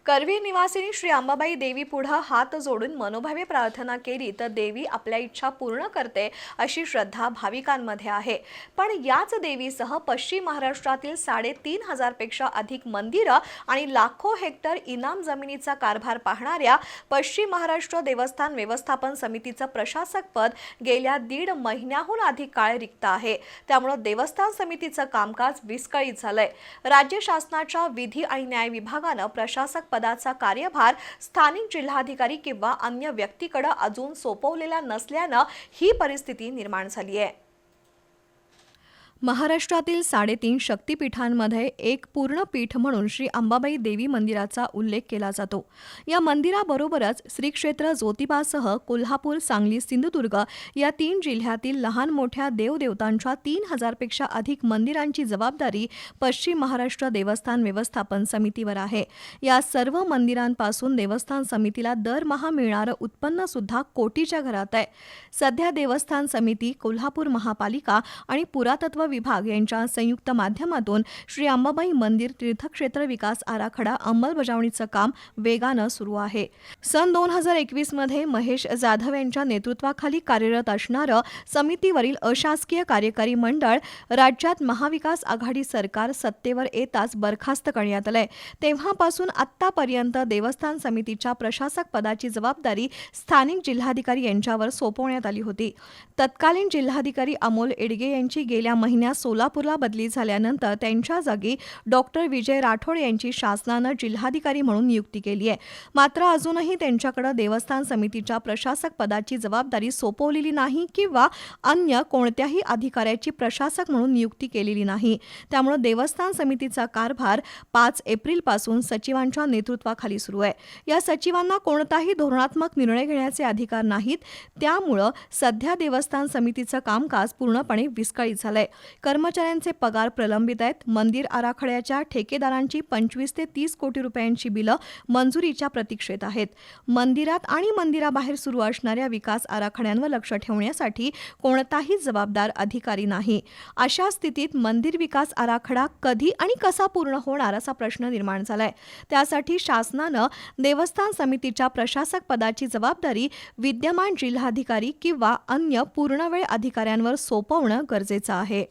करवीर निवासिनी श्री अंबाबाई देवी पुढे हात जोडून मनोभावे प्रार्थना केली तर देवी आपल्या इच्छा पूर्ण करते अशी श्रद्धा भाविकांमध्ये आहे। पण याच देवीसह पश्चिम महाराष्ट्रातील 3,500 पेक्षा अधिक मंदिरं आणि लाखो हेक्टर इनाम जमिनीचा कारभार पाहणाऱ्या पश्चिम महाराष्ट्र देवस्थान व्यवस्थापन समितीचं प्रशासक पद गेल्या 1.5 महिन्याहून अधिक काळ रिक्त आहे। त्यामुळे देवस्थान समितीचं कामकाज विस्कळीत झालंय। राज्य शासनाच्या विधी आणि न्याय विभागानं प्रशासक पदाचा कार्यभार स्थानिक जिल्हाधिकारी किंवा अन्य व्यक्तीकडे अजून सोपवलेला नसल्याने ही परिस्थिती निर्माण झाली आहे। महाराष्ट्रातील 3.5 शक्तिपीठांमध्ये एक पूर्ण पीठ म्हणून श्री अंबाबाई देवी मंदिराचा उल्लेख केला जातो। या मंदिराबरोबरच श्री क्षेत्र ज्योतिबासह कोल्हापूर, सांगली, सिंधुदुर्ग या 3 जिल्ह्यातील लहान मोठ्या देवदेवतांच्या 3,000 पेक्षा अधिक मंदिरांची जबाबदारी पश्चिम महाराष्ट्र देवस्थान व्यवस्थापन समितीवर आहे। या सर्व मंदिरांपासून देवस्थान समितीला दरमहा मिळणारं उत्पन्न सुद्धा कोटीच्या घरात आहे। सध्या देवस्थान समिती, कोल्हापूर महापालिका आणि पुरातत्व विभाग यांच्या संयुक्त माध्यमातून श्री अंबाबाई मंदिर तीर्थक्षेत्र विकास आराखडा अंमलबजावणीचं काम वेगानं सुरू आहे। सन 2021 मध्ये महेश जाधव यांच्या नेतृत्वाखाली कार्यरत असणारं समितीवरील अशासकीय कार्यकारी मंडळ राज्यात महाविकास आघाडी सरकार सत्तेवर येताच बरखास्त करण्यात आलंय। तेव्हापासून आत्तापर्यंत देवस्थान समितीच्या प्रशासक पदाची जबाबदारी स्थानिक जिल्हाधिकारी यांच्यावर सोपवण्यात आली होती। तत्कालीन जिल्हाधिकारी अमोल एडगे यांची गेल्या महिन्यात सोलापूरला बदली झाल्यानंतर त्यांच्या जागी डॉक्टर विजय राठोड यांची शासनानं जिल्हाधिकारी म्हणून नियुक्ती केली आहे। मात्र अजूनही त्यांच्याकडे देवस्थान समितीच्या प्रशासक पदाची जबाबदारी सोपवलेली नाही किंवा अन्य कोणत्याही अधिकाऱ्याची प्रशासक म्हणून नियुक्ती केलेली नाही। त्यामुळे देवस्थान समितीचा कारभार 5 एप्रिलपासून सचिवांच्या नेतृत्वाखाली सुरू आहे। या सचिवांना कोणताही धोरणात्मक निर्णय घेण्याचे अधिकार नाहीत। त्यामुळे सध्या देवस्थान समितीचं कामकाज पूर्णपणे विस्कळीत झालंय। कर्मचाऱ्यांचे पगार प्रलंबित आहेत। मंदिर आराखड्याच्या ठेकेदारांची 25 ते 30 कोटी रुपयांची बिलं मंजुरीच्या प्रतीक्षेत आहेत। मंदिरात आणि मंदिराबाहेर सुरू असणाऱ्या विकास आराखड्यांवर लक्ष ठेवण्यासाठी कोणताही जबाबदार अधिकारी नाही। अशा स्थितीत मंदिर विकास आराखडा कधी आणि कसा पूर्ण होणार असा प्रश्न निर्माण झालाय। त्यासाठी शासनानं देवस्थान समितीच्या प्रशासक पदाची जबाबदारी विद्यमान जिल्हाधिकारी किंवा अन्य पूर्णवेळ अधिकाऱ्यांवर सोपवणं गरजेचं आहे।